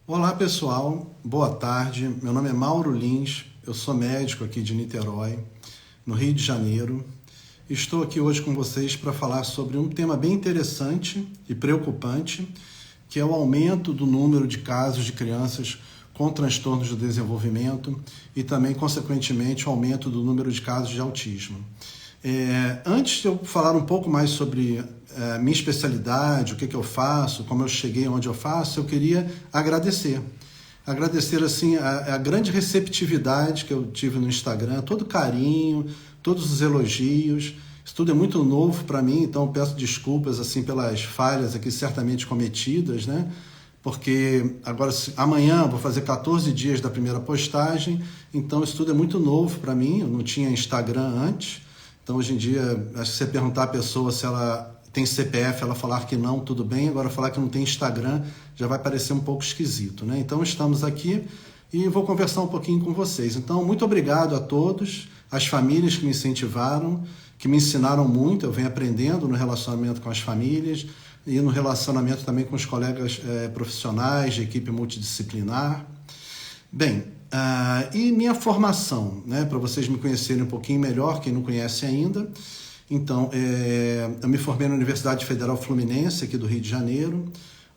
Olá pessoal, boa tarde. Meu nome é Mauro Lins, eu sou médico aqui de Niterói, no Rio de Janeiro. Estou aqui hoje com vocês para falar sobre um tema bem interessante e preocupante, que é o aumento do número de casos de crianças com transtornos do desenvolvimento e também, consequentemente, o aumento do número de casos de autismo. Antes de eu falar um pouco mais sobre minha especialidade, o que eu faço, como eu cheguei onde eu faço, eu queria agradecer. Agradecer assim a grande receptividade que eu tive no Instagram, todo o carinho, todos os elogios. Isso tudo é muito novo para mim, então eu peço desculpas assim pelas falhas aqui certamente cometidas, né? Porque agora amanhã vou fazer 14 dias da primeira postagem, então isso tudo é muito novo para mim, eu não tinha Instagram antes. Então, hoje em dia, acho que você perguntar à pessoa se ela tem CPF, ela falar que não, tudo bem. Agora, falar que não tem Instagram já vai parecer um pouco esquisito, né? Então, estamos aqui e vou conversar um pouquinho com vocês. Então, muito obrigado a todos, as famílias que me incentivaram, que me ensinaram muito. Eu venho aprendendo no relacionamento com as famílias e no relacionamento também com os colegas profissionais de equipe multidisciplinar. Bem, e minha formação, né, para vocês me conhecerem um pouquinho melhor, quem não conhece ainda. Então, eu me formei na Universidade Federal Fluminense, aqui do Rio de Janeiro,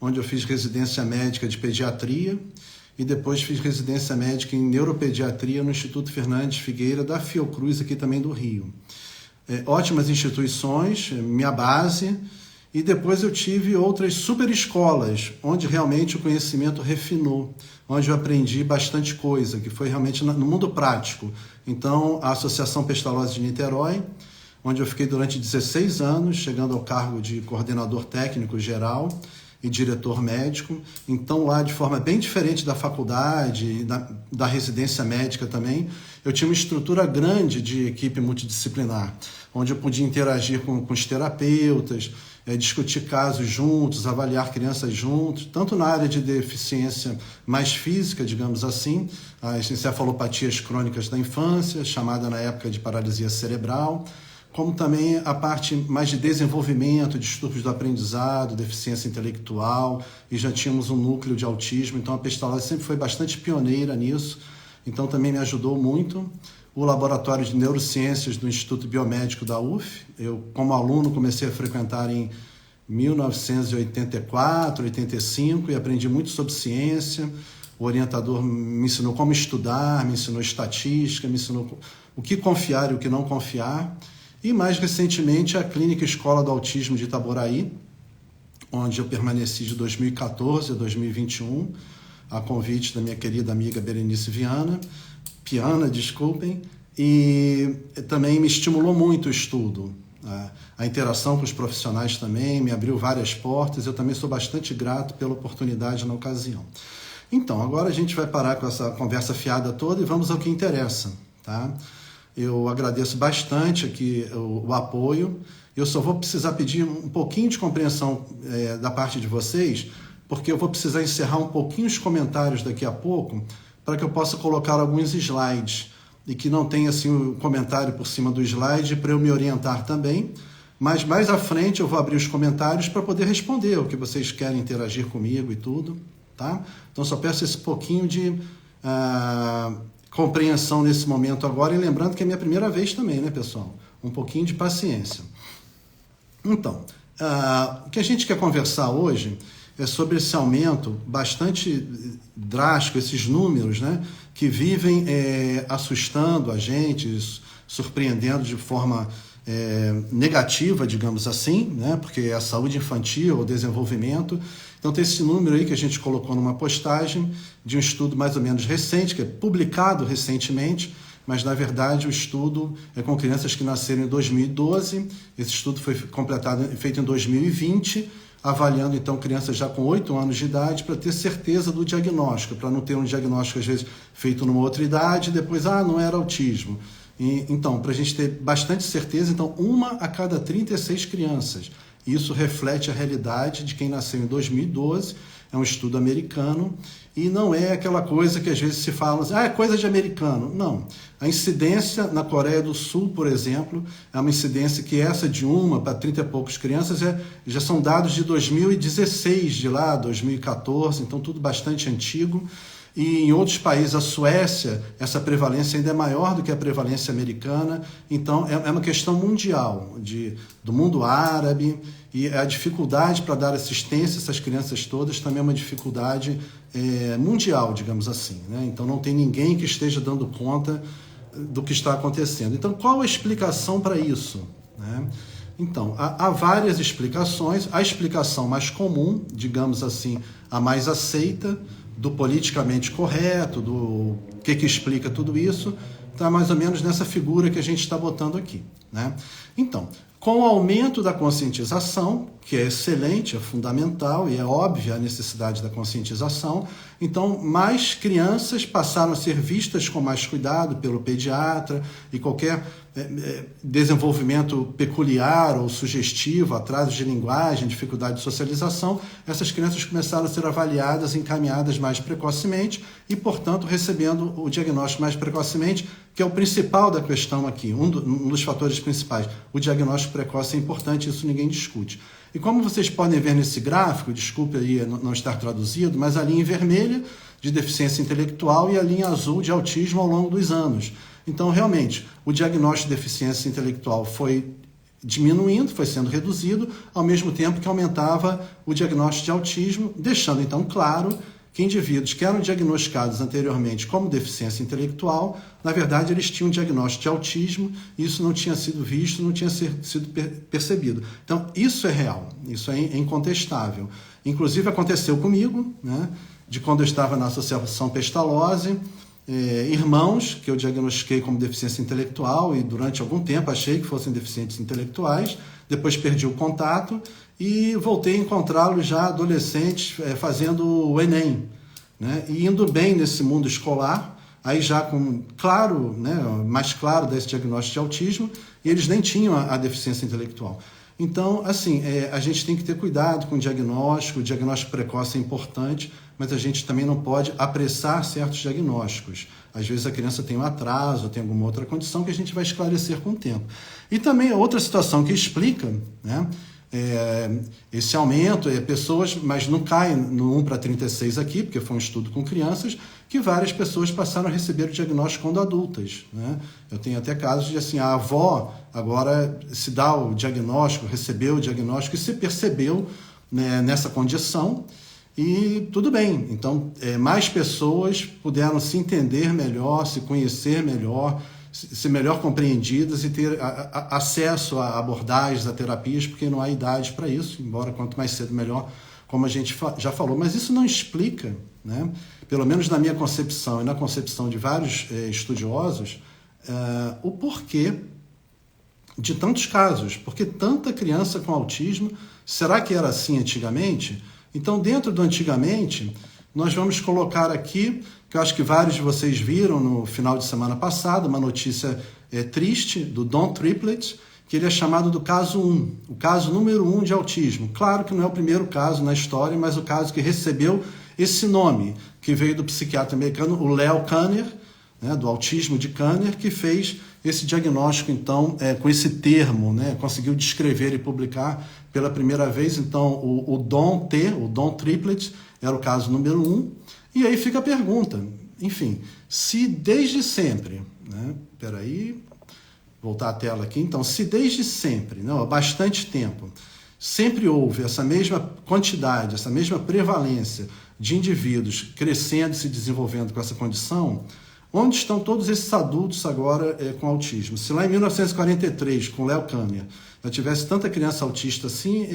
onde eu fiz residência médica de pediatria e depois fiz residência médica em neuropediatria no Instituto Fernandes Figueira, da Fiocruz, aqui também do Rio. Ótimas instituições, minha base. E depois eu tive outras super escolas, onde realmente o conhecimento refinou, onde eu aprendi bastante coisa, que foi realmente no mundo prático. Então, a Associação Pestalozzi de Niterói, onde eu fiquei durante 16 anos, chegando ao cargo de coordenador técnico geral e diretor médico. Então, lá, de forma bem diferente da faculdade e da residência médica também, eu tinha uma estrutura grande de equipe multidisciplinar, onde eu podia interagir com os terapeutas, discutir casos juntos, avaliar crianças juntos, tanto na área de deficiência mais física, digamos assim, as encefalopatias crônicas da infância, chamada na época de paralisia cerebral, como também a parte mais de desenvolvimento, distúrbios do aprendizado, deficiência intelectual, e já tínhamos um núcleo de autismo, então a Pestalozzi sempre foi bastante pioneira nisso, então também me ajudou muito. O Laboratório de Neurociências do Instituto Biomédico da UF. Eu, como aluno, comecei a frequentar em 1984, 85 e aprendi muito sobre ciência. O orientador me ensinou como estudar, me ensinou estatística, me ensinou o que confiar e o que não confiar. E mais recentemente a Clínica Escola do Autismo de Itaboraí, onde eu permaneci de 2014 a 2021, a convite da minha querida amiga Berenice Piana, desculpem, e também me estimulou muito o estudo. A interação com os profissionais também me abriu várias portas, eu também sou bastante grato pela oportunidade na ocasião. Então, agora a gente vai parar com essa conversa fiada toda e vamos ao que interessa, tá? Eu agradeço bastante aqui o apoio, eu só vou precisar pedir um pouquinho de compreensão da parte de vocês, porque eu vou precisar encerrar um pouquinho os comentários daqui a pouco, para que eu possa colocar alguns slides e que não tenha assim o comentário por cima do slide para eu me orientar também, mas mais à frente eu vou abrir os comentários para poder responder o que vocês querem interagir comigo e tudo, tá? Então só peço esse pouquinho de compreensão nesse momento agora e lembrando que é minha primeira vez também, né, pessoal? Um pouquinho de paciência. Então, o que a gente quer conversar hoje é sobre esse aumento bastante drástico, esses números, né, que vivem assustando a gente, surpreendendo de forma negativa, digamos assim, né, porque é a saúde infantil, o desenvolvimento. Então tem esse número aí que a gente colocou numa postagem de um estudo mais ou menos recente, que é publicado recentemente, mas na verdade o estudo é com crianças que nasceram em 2012, esse estudo foi feito em 2020, avaliando então crianças já com 8 anos de idade para ter certeza do diagnóstico, para não ter um diagnóstico às vezes feito numa outra idade e depois, não era autismo. Então, para a gente ter bastante certeza, então 1 a cada 36 crianças. Isso reflete a realidade de quem nasceu em 2012 é um estudo americano e não é aquela coisa que às vezes se fala assim, é coisa de americano. Não. A incidência na Coreia do Sul, por exemplo, é uma incidência que essa de 1 para 30 e poucos crianças já são dados de 2016, de lá, 2014, então tudo bastante antigo. E em outros países, a Suécia, essa prevalência ainda é maior do que a prevalência americana. Então, é uma questão mundial, do mundo árabe, e a dificuldade para dar assistência a essas crianças todas também é uma dificuldade mundial, digamos assim, né? Então, não tem ninguém que esteja dando conta do que está acontecendo. Então, qual a explicação para isso, né? Então, há várias explicações. A explicação mais comum, digamos assim, a mais aceita, do politicamente correto, do que explica tudo isso, está mais ou menos nessa figura que a gente está botando aqui, né? Então, com o aumento da conscientização, que é excelente, é fundamental e é óbvia a necessidade da conscientização, então mais crianças passaram a ser vistas com mais cuidado pelo pediatra e qualquer desenvolvimento peculiar ou sugestivo, atraso de linguagem, dificuldade de socialização, essas crianças começaram a ser avaliadas e encaminhadas mais precocemente e, portanto, recebendo o diagnóstico mais precocemente, que é o principal da questão aqui, um dos fatores principais. O diagnóstico precoce é importante, isso ninguém discute. E como vocês podem ver nesse gráfico, desculpe aí não estar traduzido, mas a linha vermelha de deficiência intelectual e a linha azul de autismo ao longo dos anos. Então, realmente, o diagnóstico de deficiência intelectual foi diminuindo, foi sendo reduzido, ao mesmo tempo que aumentava o diagnóstico de autismo, deixando então claro que indivíduos que eram diagnosticados anteriormente como deficiência intelectual, na verdade eles tinham um diagnóstico de autismo e isso não tinha sido visto, não tinha sido percebido. Então, isso é real, isso é incontestável. Inclusive aconteceu comigo, né, de quando eu estava na Associação Pestalozzi, irmãos que eu diagnostiquei como deficiência intelectual e durante algum tempo achei que fossem deficientes intelectuais, depois perdi o contato e voltei a encontrá-los já adolescentes fazendo o Enem, né, e indo bem nesse mundo escolar, aí já com claro, né, mais claro desse diagnóstico de autismo, e eles nem tinham a deficiência intelectual. Então, assim, a gente tem que ter cuidado com o diagnóstico precoce é importante, mas a gente também não pode apressar certos diagnósticos. Às vezes a criança tem um atraso, tem alguma outra condição que a gente vai esclarecer com o tempo. E também outra situação que explica, né, esse aumento, pessoas, mas não cai no 1 para 36 aqui, porque foi um estudo com crianças, que várias pessoas passaram a receber o diagnóstico quando adultas, né? Eu tenho até casos de assim, a avó agora se dá o diagnóstico, recebeu o diagnóstico e se percebeu, né, nessa condição e tudo bem. Então, mais pessoas puderam se entender melhor, se conhecer melhor, ser melhor compreendidas e ter acesso a abordagens, a terapias, porque não há idade para isso, embora quanto mais cedo melhor, como a gente já falou. Mas isso não explica, né, pelo menos na minha concepção e na concepção de vários estudiosos, o porquê de tantos casos. Porque tanta criança com autismo, será que era assim antigamente? Então, dentro do antigamente, nós vamos colocar aqui, que eu acho que vários de vocês viram no final de semana passado, uma notícia triste do Don Triplett, que ele é chamado do caso 1, o caso número 1 de autismo. Claro que não é o primeiro caso na história, mas o caso que recebeu esse nome, que veio do psiquiatra americano, o Leo Kanner, né, do autismo de Kanner, que fez esse diagnóstico, então, com esse termo, né, conseguiu descrever e publicar pela primeira vez. Então, o Don Triplett, era o caso número 1. E aí fica a pergunta, enfim, se desde sempre, né, voltar a tela aqui, então, se desde sempre, não, há bastante tempo, sempre houve essa mesma quantidade, essa mesma prevalência de indivíduos crescendo e se desenvolvendo com essa condição, onde estão todos esses adultos agora com autismo? Se lá em 1943, com Leo Kanner, já tivesse tanta criança autista assim,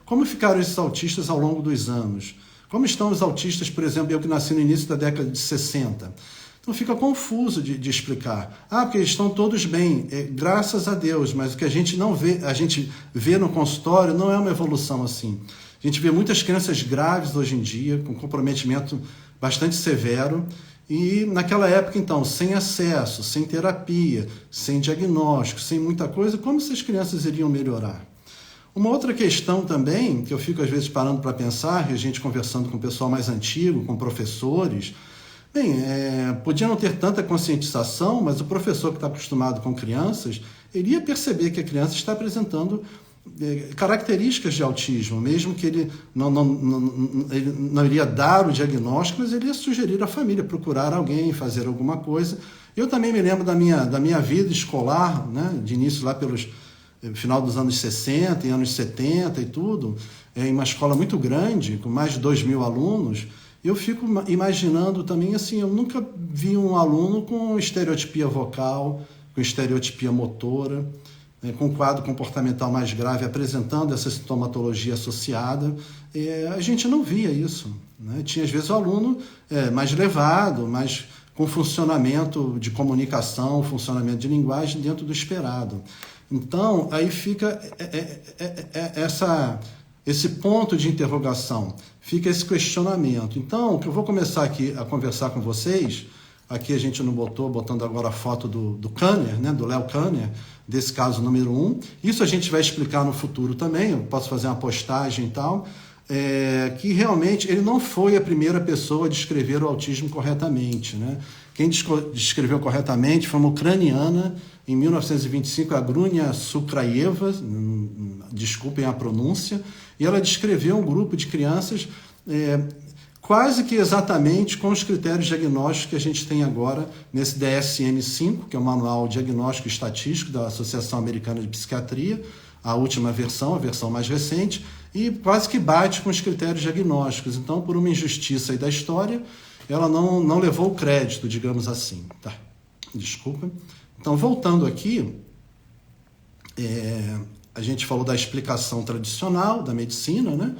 como ficaram esses autistas ao longo dos anos? Como estão os autistas, por exemplo, eu que nasci no início da década de 60? Então fica confuso de explicar. Porque eles estão todos bem, graças a Deus, mas o que a gente não vê, a gente vê no consultório não é uma evolução assim. A gente vê muitas crianças graves hoje em dia, com comprometimento bastante severo, e naquela época, então, sem acesso, sem terapia, sem diagnóstico, sem muita coisa, como essas crianças iriam melhorar? Uma outra questão também, que eu fico às vezes parando para pensar, e a gente conversando com o pessoal mais antigo, com professores, bem, podia não ter tanta conscientização, mas o professor que está acostumado com crianças, ele ia perceber que a criança está apresentando características de autismo, mesmo que ele não iria dar o diagnóstico, mas ele ia sugerir à família procurar alguém, fazer alguma coisa. Eu também me lembro da minha vida escolar, né, de início lá pelos final dos anos 60 e anos 70 e tudo, em uma escola muito grande, com mais de 2.000 alunos. Eu fico imaginando também, assim, eu nunca vi um aluno com estereotipia vocal, com estereotipia motora, com quadro comportamental mais grave, apresentando essa sintomatologia associada. A gente não via isso, né? Tinha, às vezes, o aluno mais levado, mais com funcionamento de comunicação, funcionamento de linguagem dentro do esperado. Então, aí fica esse ponto de interrogação, fica esse questionamento. Então, o que eu vou começar aqui a conversar com vocês, aqui a gente não botando agora a foto do Kanner, né, do Léo Kanner, desse caso número 1. Isso a gente vai explicar no futuro também, eu posso fazer uma postagem e tal, que realmente ele não foi a primeira pessoa a descrever o autismo corretamente, né? Quem descreveu corretamente foi uma ucraniana, em 1925, a Grunia Sukrayeva, desculpem a pronúncia, e ela descreveu um grupo de crianças quase que exatamente com os critérios diagnósticos que a gente tem agora nesse DSM-5, que é o Manual Diagnóstico e Estatístico da Associação Americana de Psiquiatria, a última versão, a versão mais recente, e quase que bate com os critérios diagnósticos. Então, por uma injustiça aí da história, ela não levou o crédito, digamos assim. Tá. Desculpa. Então, voltando aqui, a gente falou da explicação tradicional da medicina, né?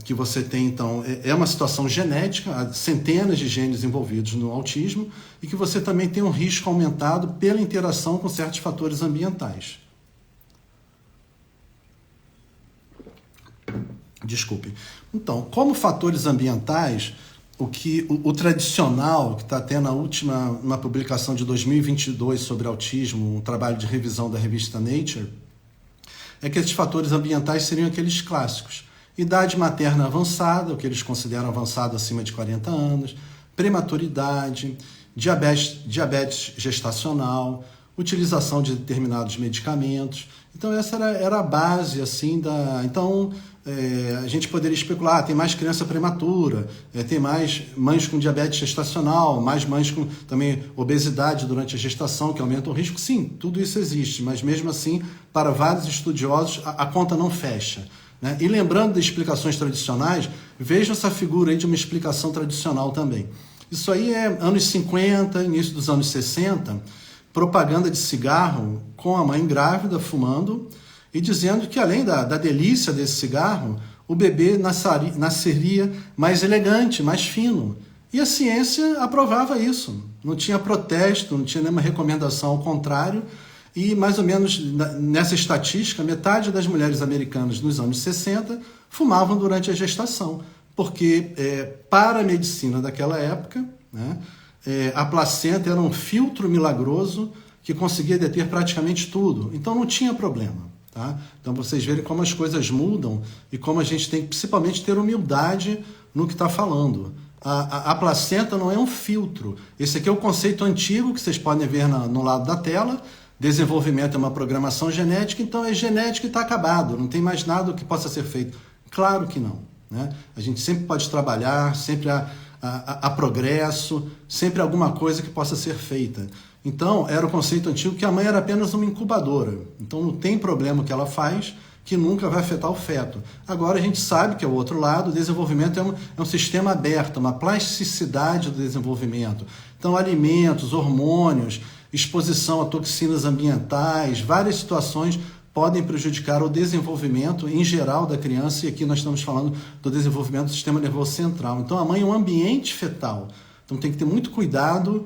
Que você tem, então, uma situação genética, há centenas de genes envolvidos no autismo, e que você também tem um risco aumentado pela interação com certos fatores ambientais. Desculpem. Então, como fatores ambientais, o tradicional, que está até uma publicação de 2022 sobre autismo, um trabalho de revisão da revista Nature, é que esses fatores ambientais seriam aqueles clássicos. Idade materna avançada, o que eles consideram avançado acima de 40 anos, prematuridade, diabetes gestacional, utilização de determinados medicamentos. Então, essa era a base, assim, Então, a gente poderia especular, tem mais criança prematura, tem mais mães com diabetes gestacional, mais mães com também obesidade durante a gestação, que aumenta o risco. Sim, tudo isso existe, mas mesmo assim, para vários estudiosos, a conta não fecha, né? E lembrando das explicações tradicionais, vejam essa figura aí de uma explicação tradicional também. Isso aí é anos 50, início dos anos 60, propaganda de cigarro com a mãe grávida fumando e dizendo que além da delícia desse cigarro, o bebê nasceria mais elegante, mais fino. E a ciência aprovava isso. Não tinha protesto, não tinha nenhuma recomendação ao contrário. E mais ou menos nessa estatística, metade das mulheres americanas nos anos 60 fumavam durante a gestação. Porque para a medicina daquela época, né, a placenta era um filtro milagroso que conseguia deter praticamente tudo. Então não tinha problema. Tá? Então vocês verem como as coisas mudam e como a gente tem que principalmente ter humildade no que está falando. A placenta não é um filtro. Esse aqui é o conceito antigo que vocês podem ver no lado da tela. Desenvolvimento é uma programação genética, então é genética e está acabado. Não tem mais nada que possa ser feito. Claro que não. Né? A gente sempre pode trabalhar, sempre há progresso, sempre alguma coisa que possa ser feita. Então, era o conceito antigo que a mãe era apenas uma incubadora. Então, não tem problema que ela faz que nunca vai afetar o feto. Agora, a gente sabe que é o outro lado, o desenvolvimento é um sistema aberto, uma plasticidade do desenvolvimento. Então, alimentos, hormônios, exposição a toxinas ambientais, várias situações podem prejudicar o desenvolvimento em geral da criança, e aqui nós estamos falando do desenvolvimento do sistema nervoso central. Então, a mãe é um ambiente fetal. Então, tem que ter muito cuidado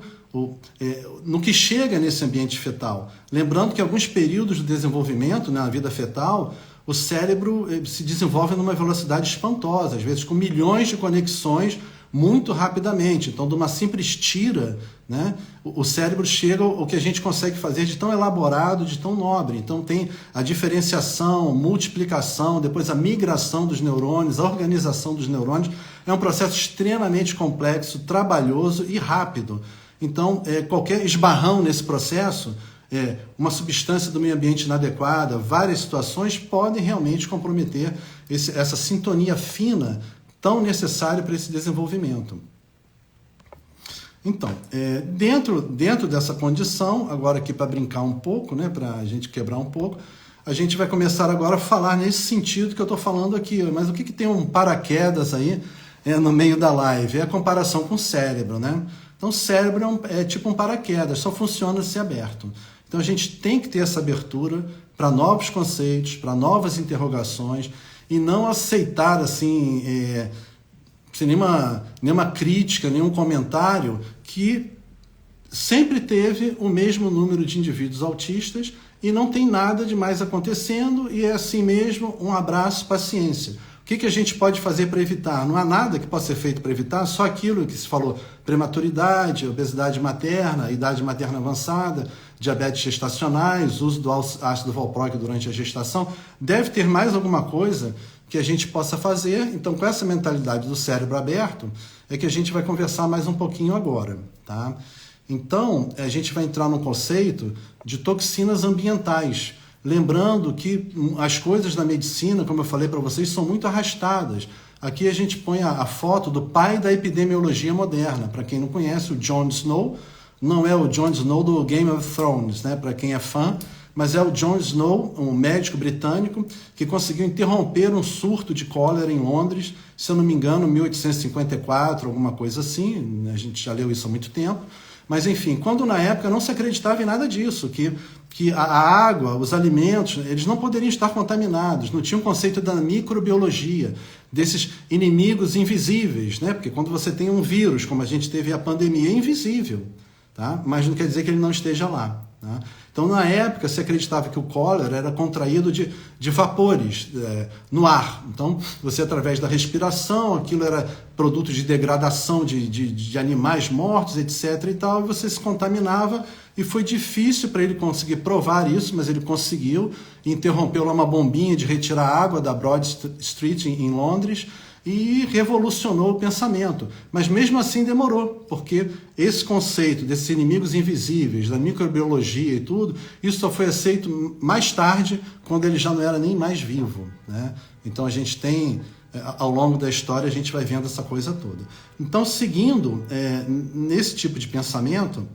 no que chega nesse ambiente fetal. Lembrando que em alguns períodos do desenvolvimento, na vida fetal, o cérebro se desenvolve numa velocidade espantosa, às vezes com milhões de conexões muito rapidamente. Então, de uma simples tira, né, o cérebro chega ao que a gente consegue fazer de tão elaborado, de tão nobre. Então, tem a diferenciação, multiplicação, depois a migração dos neurônios, a organização dos neurônios. É um processo extremamente complexo, trabalhoso e rápido. Então, qualquer esbarrão nesse processo, uma substância do meio ambiente inadequada, várias situações podem realmente comprometer essa sintonia fina tão necessária para esse desenvolvimento. Então, dentro dessa condição, agora aqui para brincar um pouco, né, para a gente quebrar um pouco, a gente vai começar agora a falar nesse sentido que eu estou falando aqui. Mas o que tem um paraquedas aí no meio da live? É a comparação com o cérebro, né? Então, o cérebro é tipo um paraquedas, só funciona se aberto. Então, a gente tem que ter essa abertura para novos conceitos, para novas interrogações, e não aceitar, assim, sem nenhuma crítica, nenhum comentário, que sempre teve o mesmo número de indivíduos autistas e não tem nada de mais acontecendo, e é assim mesmo, um abraço, paciência. O que a gente pode fazer para evitar? Não há nada que possa ser feito para evitar, só aquilo que se falou: prematuridade, obesidade materna, idade materna avançada, diabetes gestacionais, uso do ácido valproico durante a gestação. Deve ter mais alguma coisa que a gente possa fazer. Então, com essa mentalidade do cérebro aberto, é que a gente vai conversar mais um pouquinho agora, tá? Então, a gente vai entrar no conceito de toxinas ambientais. Lembrando que as coisas da medicina, como eu falei para vocês, são muito arrastadas. Aqui a gente põe a foto do pai da epidemiologia moderna. Para quem não conhece, o Jon Snow, não é o Jon Snow do Game of Thrones, né? Para quem é fã, mas é o Jon Snow, um médico britânico que conseguiu interromper um surto de cólera em Londres, se eu não me engano, 1854, alguma coisa assim. A gente já leu isso há muito tempo. Mas, enfim, quando na época não se acreditava em nada disso, que a água, os alimentos, eles não poderiam estar contaminados, não tinha um conceito da microbiologia, desses inimigos invisíveis, né? Porque quando você tem um vírus, como a gente teve a pandemia, é invisível, tá? Mas não quer dizer que ele não esteja lá, tá? Então, na época, se acreditava que o cólera era contraído de vapores no ar. Então, você, através da respiração, aquilo era produto de degradação de animais mortos, etc. e tal, e você se contaminava, e foi difícil para ele conseguir provar isso, mas ele conseguiu, interrompeu lá uma bombinha de retirar água da Broad Street em Londres, e revolucionou o pensamento. Mas mesmo assim demorou, porque esse conceito desses inimigos invisíveis, da microbiologia e tudo, isso só foi aceito mais tarde, quando ele já não era nem mais vivo, né? Então a gente tem, ao longo da história, a gente vai vendo essa coisa toda. Então, seguindo nesse tipo de pensamento,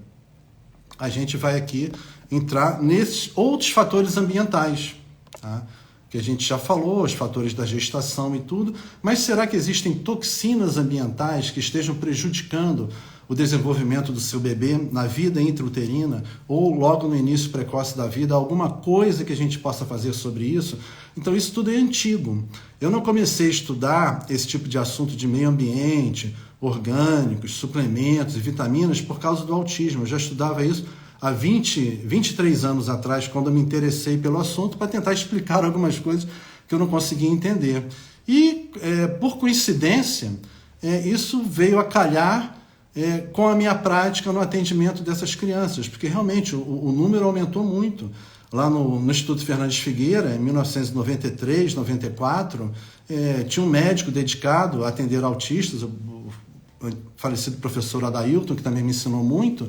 a gente vai aqui entrar nesses outros fatores ambientais, tá? Que a gente já falou, os fatores da gestação e tudo, mas será que existem toxinas ambientais que estejam prejudicando o desenvolvimento do seu bebê na vida intrauterina ou logo no início precoce da vida? Alguma coisa que a gente possa fazer sobre isso? Então, isso tudo é antigo. Eu não comecei a estudar esse tipo de assunto de meio ambiente, orgânicos, suplementos e vitaminas por causa do autismo. Eu já estudava isso há 23 anos atrás, quando eu me interessei pelo assunto, para tentar explicar algumas coisas que eu não conseguia entender. E, por coincidência, isso veio a calhar com a minha prática no atendimento dessas crianças, porque realmente o número aumentou muito. Lá no Instituto Fernandes Figueira, em 1993, 94, tinha um médico dedicado a atender autistas, o falecido professor Adailton, que também me ensinou muito.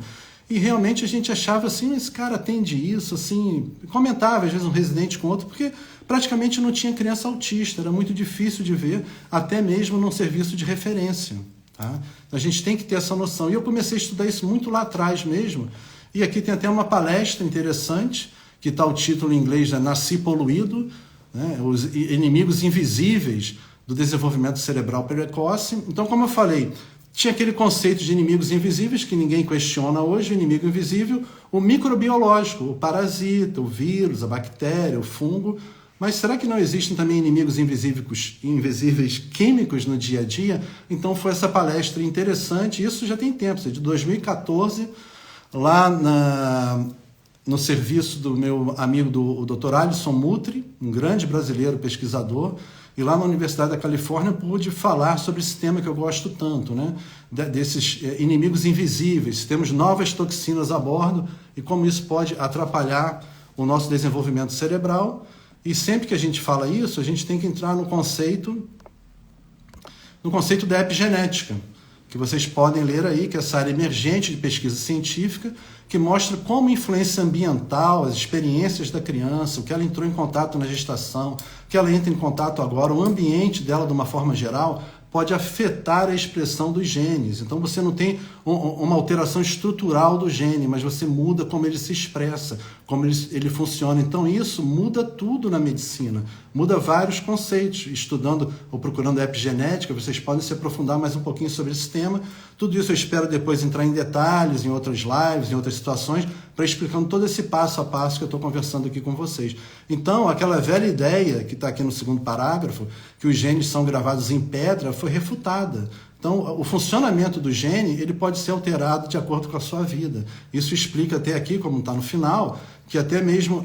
E realmente a gente achava assim, esse cara atende isso, assim, comentava às vezes um residente com outro, porque praticamente não tinha criança autista, era muito difícil de ver, até mesmo num serviço de referência, tá? A gente tem que ter essa noção. E eu comecei a estudar isso muito lá atrás mesmo, e aqui tem até uma palestra interessante, que está o título em inglês, Nasci Poluído, né? Os inimigos invisíveis do desenvolvimento cerebral precoce. Então, como eu falei, tinha aquele conceito de inimigos invisíveis que ninguém questiona hoje, o inimigo invisível, o microbiológico, o parasita, o vírus, a bactéria, o fungo. Mas será que não existem também inimigos invisíveis químicos no dia a dia? Então foi essa palestra interessante, isso já tem tempo, de 2014, lá no serviço do meu amigo, do Dr. Alisson Mutri, um grande brasileiro pesquisador. e lá na Universidade da Califórnia eu pude falar sobre esse tema que eu gosto tanto, né? Desses inimigos invisíveis. Temos novas toxinas a bordo e como isso pode atrapalhar o nosso desenvolvimento cerebral. E sempre que a gente fala isso, a gente tem que entrar no conceito da epigenética, que vocês podem ler aí, que é essa área emergente de pesquisa científica, que mostra como a influência ambiental, as experiências da criança, o que ela entrou em contato na gestação, o que ela entra em contato agora, o ambiente dela de uma forma geral, pode afetar a expressão dos genes. Então você não tem uma alteração estrutural do gene, mas você muda como ele se expressa, como ele funciona. Então isso muda tudo na medicina, muda vários conceitos. Estudando ou procurando a epigenética, vocês podem se aprofundar mais um pouquinho sobre esse tema. Tudo isso eu espero depois entrar em detalhes, em outras lives, em outras situações, para explicando todo esse passo a passo que eu estou conversando aqui com vocês. Então, aquela velha ideia que está aqui no segundo parágrafo, que os genes são gravados em pedra, foi refutada. Então, o funcionamento do gene ele pode ser alterado de acordo com a sua vida. Isso explica até aqui, como está no final, que até mesmo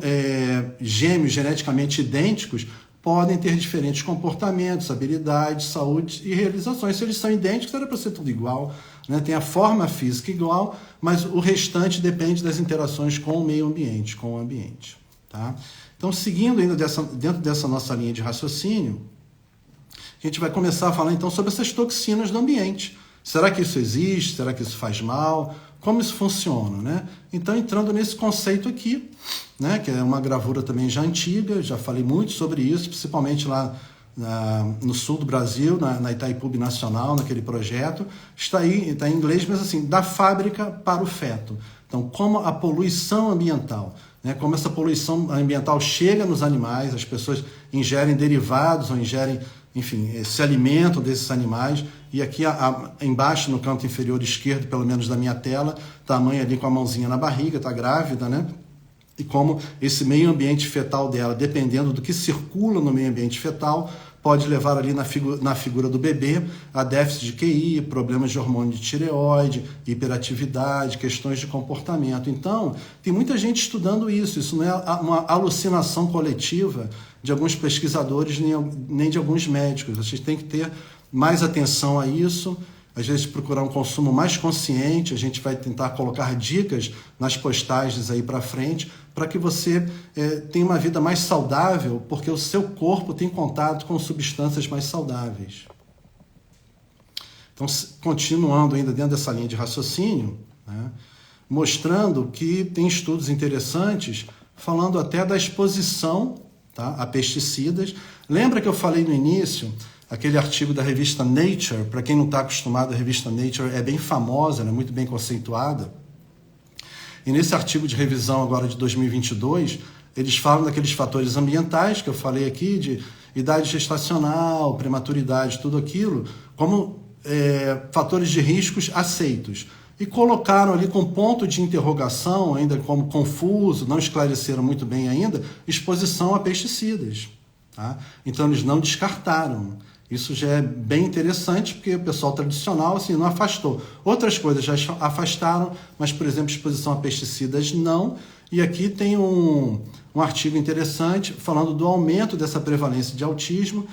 gêmeos geneticamente idênticos podem ter diferentes comportamentos, habilidades, saúde e realizações. Se eles são idênticos, era para ser tudo igual, né? Tem a forma física igual, mas o restante depende das interações com o meio ambiente, com o ambiente. Tá? Então, seguindo ainda dentro dessa nossa linha de raciocínio, a gente vai começar a falar então sobre essas toxinas do ambiente. Será que isso existe? Será que isso faz mal? Como isso funciona, né? Então, entrando nesse conceito aqui, né, que é uma gravura também já antiga, já falei muito sobre isso, principalmente lá no sul do Brasil, na Itaipu Nacional, naquele projeto. Está em inglês, mas assim, da fábrica para o feto. Então, como a poluição ambiental, né, como essa poluição ambiental chega nos animais, as pessoas ingerem derivados ou ingerem, enfim, se alimentam desses animais. E aqui embaixo, no canto inferior esquerdo, pelo menos da minha tela, está a mãe ali com a mãozinha na barriga, está grávida, né? E como esse meio ambiente fetal dela, dependendo do que circula no meio ambiente fetal, pode levar ali na figura do bebê a déficit de QI, problemas de hormônio de tireoide, hiperatividade, questões de comportamento. Então, tem muita gente estudando isso. Isso não é uma alucinação coletiva de alguns pesquisadores nem de alguns médicos. Vocês têm que ter mais atenção a isso, às vezes procurar um consumo mais consciente. A gente vai tentar colocar dicas nas postagens aí para frente, para que você tenha uma vida mais saudável, porque o seu corpo tem contato com substâncias mais saudáveis. Então, continuando ainda dentro dessa linha de raciocínio, né, mostrando que tem estudos interessantes falando até da exposição, tá, a pesticidas. Lembra que eu falei no início aquele artigo da revista Nature? Para quem não está acostumado, a revista Nature é bem famosa, é muito bem conceituada. E nesse artigo de revisão agora de 2022, eles falam daqueles fatores ambientais que eu falei aqui, de idade gestacional, prematuridade, tudo aquilo, como fatores de riscos aceitos. E colocaram ali com ponto de interrogação, ainda como confuso, não esclareceram muito bem ainda, exposição a pesticidas. Tá? Então eles não descartaram. Isso já é bem interessante, porque o pessoal tradicional assim, não afastou. Outras coisas já afastaram, mas, por exemplo, exposição a pesticidas não. E aqui tem um artigo interessante falando do aumento dessa prevalência de autismo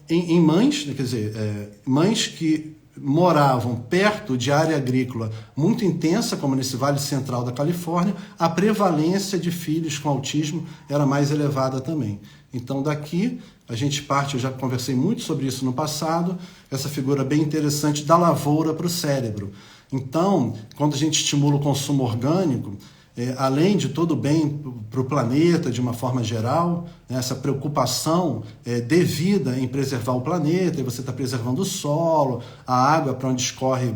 em mães, quer dizer, mães que moravam perto de área agrícola muito intensa, como nesse Vale Central da Califórnia, a prevalência de filhos com autismo era mais elevada também. Então, daqui a gente parte, eu já conversei muito sobre isso no passado, essa figura bem interessante da lavoura para o cérebro. Então, quando a gente estimula o consumo orgânico, além de todo o bem para o planeta de uma forma geral, né, essa preocupação devida em preservar o planeta, e você está preservando o solo, a água para onde escorre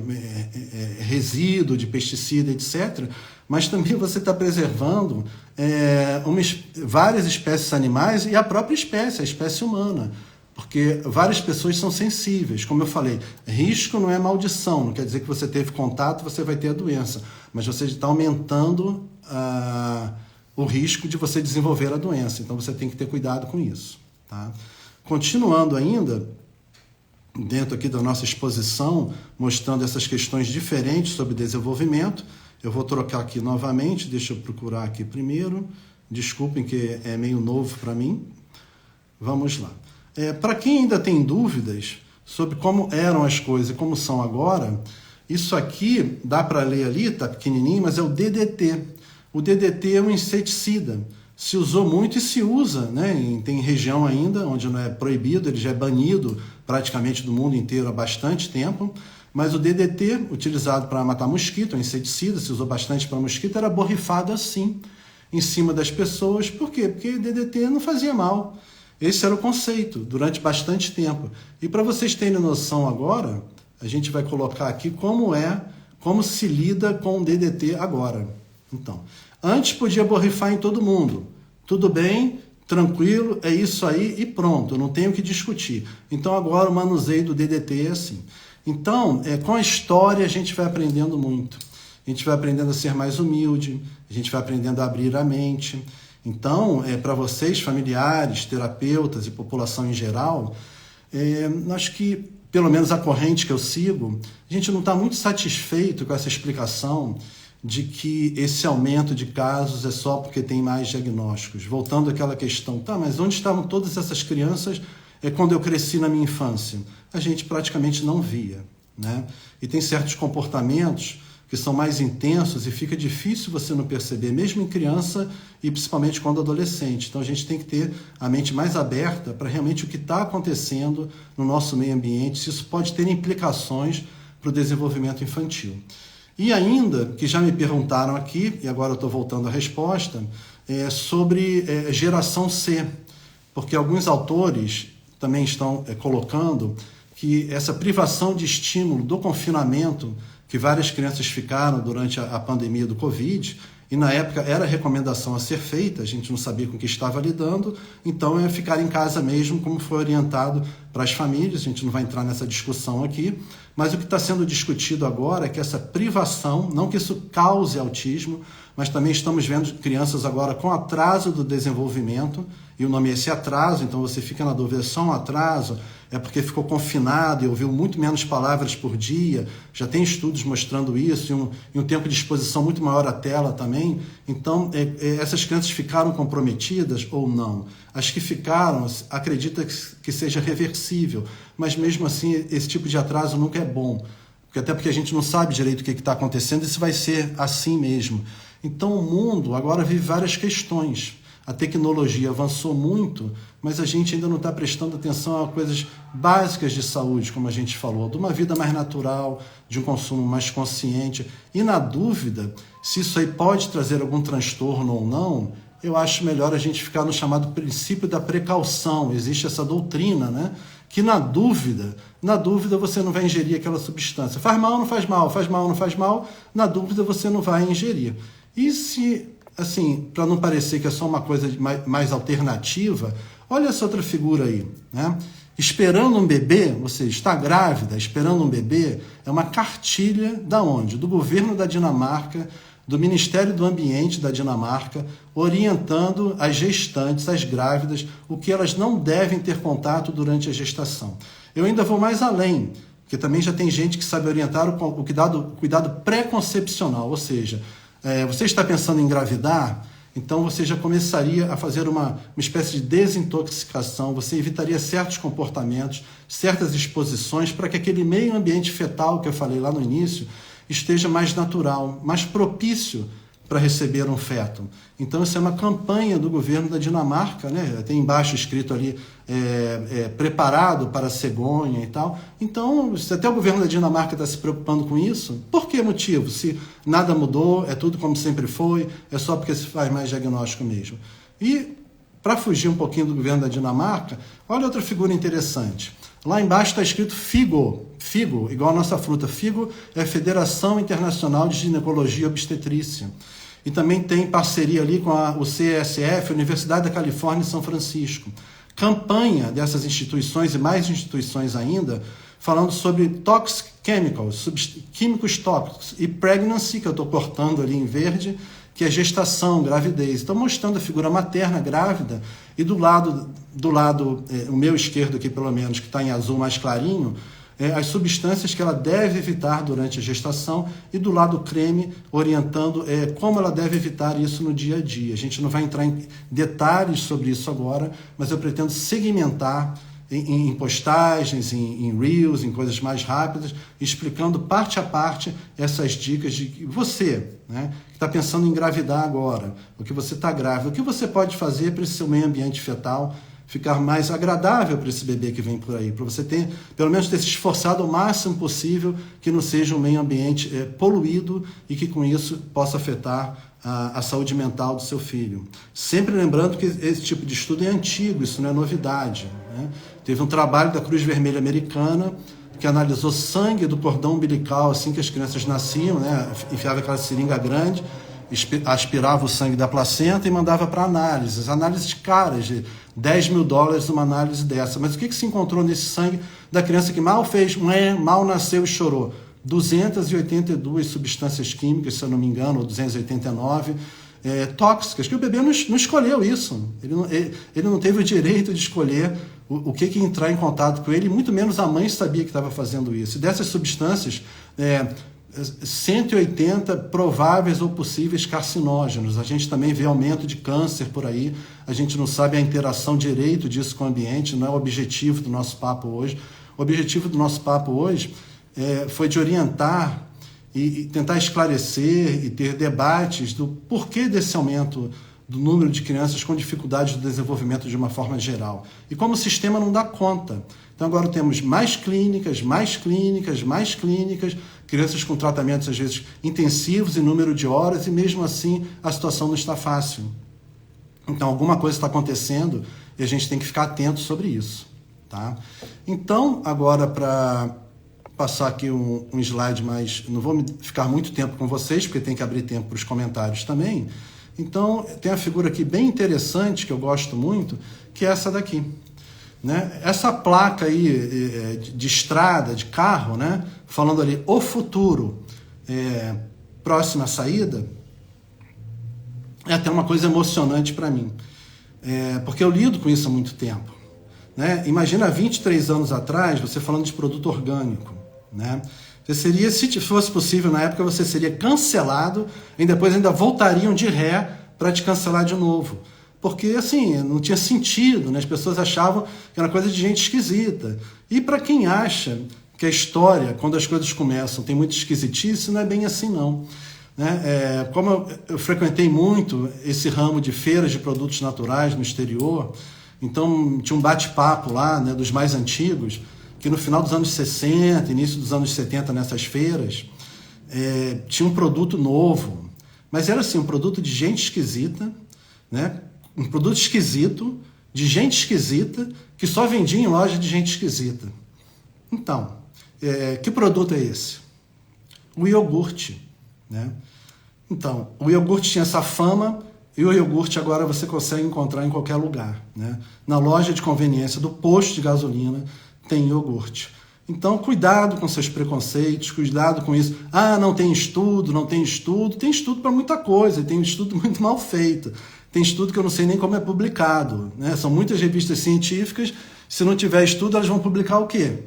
resíduo de pesticida, etc., mas também você está preservando várias espécies animais e a própria espécie, a espécie humana. Porque várias pessoas são sensíveis. Como eu falei, risco não é maldição, não quer dizer que você teve contato, você vai ter a doença. Mas você está aumentando o risco de você desenvolver a doença. Então você tem que ter cuidado com isso. Tá? Continuando ainda, dentro aqui da nossa exposição, mostrando essas questões diferentes sobre desenvolvimento, eu vou trocar aqui novamente, deixa eu procurar aqui primeiro. Desculpem que é meio novo para mim. Vamos lá. Para quem ainda tem dúvidas sobre como eram as coisas e como são agora, isso aqui dá para ler ali, está pequenininho, mas é o DDT. O DDT é um inseticida. Se usou muito e se usa, né? Tem região ainda onde não é proibido, ele já é banido praticamente do mundo inteiro há bastante tempo. Mas o DDT, utilizado para matar mosquito, é um inseticida, se usou bastante para mosquito, era borrifado assim, em cima das pessoas. Por quê? Porque o DDT não fazia mal. Esse era o conceito, durante bastante tempo. E para vocês terem noção agora, a gente vai colocar aqui como se lida com o DDT agora. Então, antes podia borrifar em todo mundo. Tudo bem, tranquilo, é isso aí e pronto, não tenho o que discutir. Então agora o manuseio do DDT é assim. Então, com a história a gente vai aprendendo muito. A gente vai aprendendo a ser mais humilde, a gente vai aprendendo a abrir a mente. Então, para vocês, familiares, terapeutas e população em geral, acho que, pelo menos a corrente que eu sigo, a gente não está muito satisfeito com essa explicação de que esse aumento de casos é só porque tem mais diagnósticos. Voltando àquela questão, tá, mas onde estavam todas essas crianças quando eu cresci na minha infância? A gente praticamente não via, né? E tem certos comportamentos que são mais intensos e fica difícil você não perceber, mesmo em criança e principalmente quando adolescente. Então a gente tem que ter a mente mais aberta para realmente o que está acontecendo no nosso meio ambiente, se isso pode ter implicações para o desenvolvimento infantil. E ainda, que já me perguntaram aqui, e agora eu estou voltando à resposta, sobre geração C, porque alguns autores também estão colocando que essa privação de estímulo do confinamento que várias crianças ficaram durante a pandemia do Covid, e na época era a recomendação a ser feita, a gente não sabia com o que estava lidando, então é ficar em casa mesmo, como foi orientado para as famílias. A gente não vai entrar nessa discussão aqui, mas o que está sendo discutido agora é que essa privação, não que isso cause autismo, mas também estamos vendo crianças agora com atraso do desenvolvimento, e o nome é esse atraso, então você fica na dúvida, é só um atraso, é porque ficou confinado e ouviu muito menos palavras por dia, já tem estudos mostrando isso, e um tempo de exposição muito maior à tela também. Então, essas crianças ficaram comprometidas ou não? As que ficaram, acredita que seja reversível, mas mesmo assim, esse tipo de atraso nunca é bom, até porque a gente não sabe direito o que está acontecendo e se vai ser assim mesmo. Então, o mundo agora vive várias questões. A tecnologia avançou muito, mas a gente ainda não está prestando atenção a coisas básicas de saúde, como a gente falou, de uma vida mais natural, de um consumo mais consciente. E na dúvida, se isso aí pode trazer algum transtorno ou não, eu acho melhor a gente ficar no chamado princípio da precaução. Existe essa doutrina, né? Que na dúvida você não vai ingerir aquela substância. Faz mal, não faz mal, faz mal, não faz mal, na dúvida você não vai ingerir. E se, assim, para não parecer que é só uma coisa mais alternativa, olha essa outra figura aí, né? Esperando um bebê, você está grávida, esperando um bebê, é uma cartilha da onde? Do governo da Dinamarca, do Ministério do Ambiente da Dinamarca, orientando as gestantes, as grávidas, o que elas não devem ter contato durante a gestação. Eu ainda vou mais além, porque também já tem gente que sabe orientar o cuidado pré-concepcional, ou seja, você está pensando em engravidar, então você já começaria a fazer uma espécie de desintoxicação, você evitaria certos comportamentos, certas exposições, para que aquele meio ambiente fetal que eu falei lá no início esteja mais natural, mais propício para receber um feto. Então, isso é uma campanha do governo da Dinamarca, né? Tem embaixo escrito ali, preparado para a cegonha e tal. Então, se até o governo da Dinamarca está se preocupando com isso, por que motivo? Se nada mudou, é tudo como sempre foi, é só porque se faz mais diagnóstico mesmo. E, para fugir um pouquinho do governo da Dinamarca, olha outra figura interessante. Lá embaixo está escrito FIGO, igual a nossa fruta. FIGO é a Federação Internacional de Ginecologia e Obstetrícia. E também tem parceria ali com o CSF, Universidade da Califórnia em São Francisco. Campanha dessas instituições e mais instituições ainda, falando sobre toxic chemicals, químicos tóxicos, e pregnancy, que eu estou cortando ali em verde, que é gestação, gravidez. Então, mostrando a figura materna grávida, e do lado o meu esquerdo aqui pelo menos, que está em azul mais clarinho, as substâncias que ela deve evitar durante a gestação, e do lado creme orientando como ela deve evitar isso no dia a dia. A gente não vai entrar em detalhes sobre isso agora, mas eu pretendo segmentar em postagens, em reels, em coisas mais rápidas, explicando parte a parte essas dicas de que você, né, que está pensando em engravidar agora, ou que você está grávida, o que você pode fazer para esse seu meio ambiente fetal ficar mais agradável para esse bebê que vem por aí, para você ter, pelo menos ter se esforçado o máximo possível que não seja um meio ambiente poluído e que com isso possa afetar a saúde mental do seu filho. Sempre lembrando que esse tipo de estudo é antigo, isso não é novidade, né? Teve um trabalho da Cruz Vermelha Americana que analisou sangue do cordão umbilical assim que as crianças nasciam, né? Enfiava aquela seringa grande, aspirava o sangue da placenta e mandava para análises. Análises caras, de $10 mil uma análise dessa. Mas o que se encontrou nesse sangue da criança que mal fez, mal nasceu e chorou? 282 substâncias químicas, se eu não me engano, ou 289, tóxicas, que o bebê não escolheu isso. Ele não teve o direito de escolher o que entrar em contato com ele, muito menos a mãe sabia que estava fazendo isso. E dessas substâncias, 180 prováveis ou possíveis carcinógenos. A gente também vê aumento de câncer por aí. A gente não sabe a interação direito disso com o ambiente, não é o objetivo do nosso papo hoje. O objetivo do nosso papo hoje foi de orientar e tentar esclarecer e ter debates do porquê desse aumento do número de crianças com dificuldades de desenvolvimento de uma forma geral. E como o sistema não dá conta. Então agora temos mais clínicas, crianças com tratamentos às vezes intensivos em número de horas e mesmo assim a situação não está fácil. Então alguma coisa está acontecendo e a gente tem que ficar atento sobre isso. Tá? Então agora para passar aqui um slide mais... Não vou ficar muito tempo com vocês, porque tem que abrir tempo para os comentários também. Então, tem a figura aqui bem interessante, que eu gosto muito, que é essa daqui. Né? Essa placa aí de estrada, de carro, né? Falando ali, o futuro, próxima saída, é até uma coisa emocionante para mim. Porque eu lido com isso há muito tempo. Né? Imagina 23 anos atrás, você falando de produto orgânico. Né? Você seria, se fosse possível na época, você seria cancelado e depois ainda voltariam de ré para te cancelar de novo. Porque assim, não tinha sentido, né? As pessoas achavam que era coisa de gente esquisita. E para quem acha que a história, quando as coisas começam, tem muito esquisitice, não é bem assim não. Né? Como eu frequentei muito esse ramo de feiras de produtos naturais no exterior, então tinha um bate-papo lá, né, dos mais antigos, que no final dos anos 60, início dos anos 70, nessas feiras, tinha um produto novo, mas era assim, um produto de gente esquisita, né? Um produto esquisito, de gente esquisita, que só vendia em loja de gente esquisita. Então, que produto é esse? O iogurte. Né? Então, o iogurte tinha essa fama, e o iogurte agora você consegue encontrar em qualquer lugar. Né? Na loja de conveniência do posto de gasolina, tem iogurte. Então, cuidado com seus preconceitos, cuidado com isso. Ah, não tem estudo, não tem estudo. Tem estudo para muita coisa, e tem um estudo muito mal feito. Tem estudo que eu não sei nem como é publicado. Né? São muitas revistas científicas, se não tiver estudo, elas vão publicar o quê?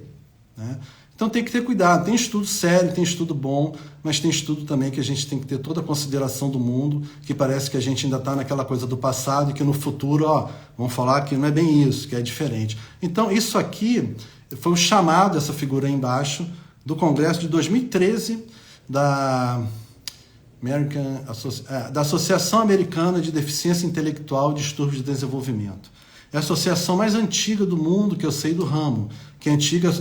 Né? Então tem que ter cuidado. Tem estudo sério, tem estudo bom, mas tem estudo também que a gente tem que ter toda a consideração do mundo, que parece que a gente ainda está naquela coisa do passado e que no futuro, vamos falar que não é bem isso, que é diferente. Então isso aqui foi o chamado, essa figura aí embaixo, do Congresso de 2013 da Associação Americana de Deficiência Intelectual e Distúrbios de Desenvolvimento. É a associação mais antiga do mundo que eu sei do ramo, que é a antiga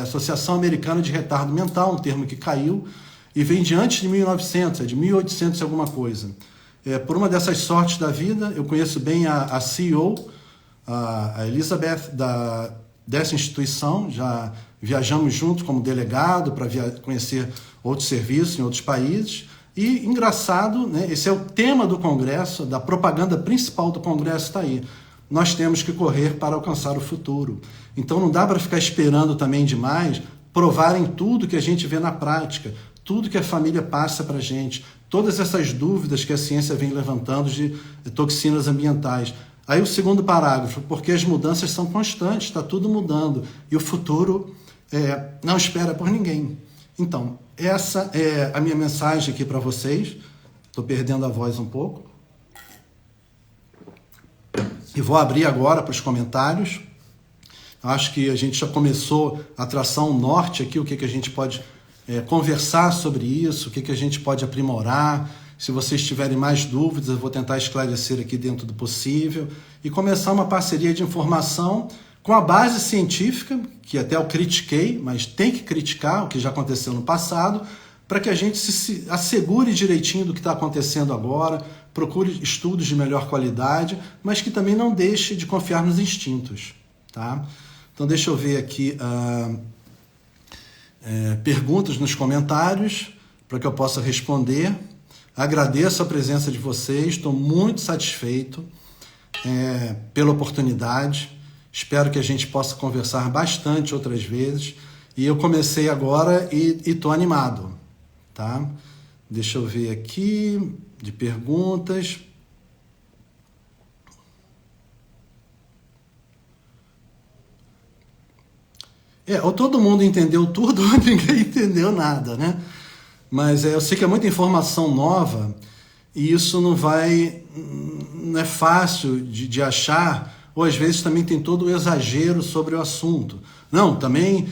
Associação Americana de Retardo Mental, um termo que caiu, e vem de antes de 1900, de 1800 e alguma coisa. Por uma dessas sortes da vida, eu conheço bem a CEO, a Elizabeth, dessa instituição, já viajamos juntos como delegado para conhecer outros serviços em outros países. E, engraçado, né, esse é o tema do Congresso, da propaganda principal do Congresso está aí. Nós temos que correr para alcançar o futuro. Então não dá para ficar esperando também demais provarem tudo que a gente vê na prática, tudo que a família passa para a gente, todas essas dúvidas que a ciência vem levantando de toxinas ambientais. Aí o segundo parágrafo, porque as mudanças são constantes, está tudo mudando, e o futuro não espera por ninguém. Então, essa é a minha mensagem aqui para vocês. Estou perdendo a voz um pouco. E vou abrir agora para os comentários. Acho que a gente já começou a traçar um norte aqui, o que a gente pode conversar sobre isso, o que a gente pode aprimorar. Se vocês tiverem mais dúvidas, eu vou tentar esclarecer aqui dentro do possível e começar uma parceria de informação com a base científica, que até eu critiquei, mas tem que criticar o que já aconteceu no passado, para que a gente se assegure direitinho do que está acontecendo agora, procure estudos de melhor qualidade, mas que também não deixe de confiar nos instintos. Tá? Então deixa eu ver aqui perguntas nos comentários, para que eu possa responder. Agradeço a presença de vocês, estou muito satisfeito pela oportunidade. Espero que a gente possa conversar bastante outras vezes. E eu comecei agora e estou animado. Tá? Deixa eu ver aqui de perguntas. Ou todo mundo entendeu tudo ou ninguém entendeu nada, né? Mas eu sei que é muita informação nova e isso não é fácil de achar, ou às vezes também tem todo o exagero sobre o assunto. Não, também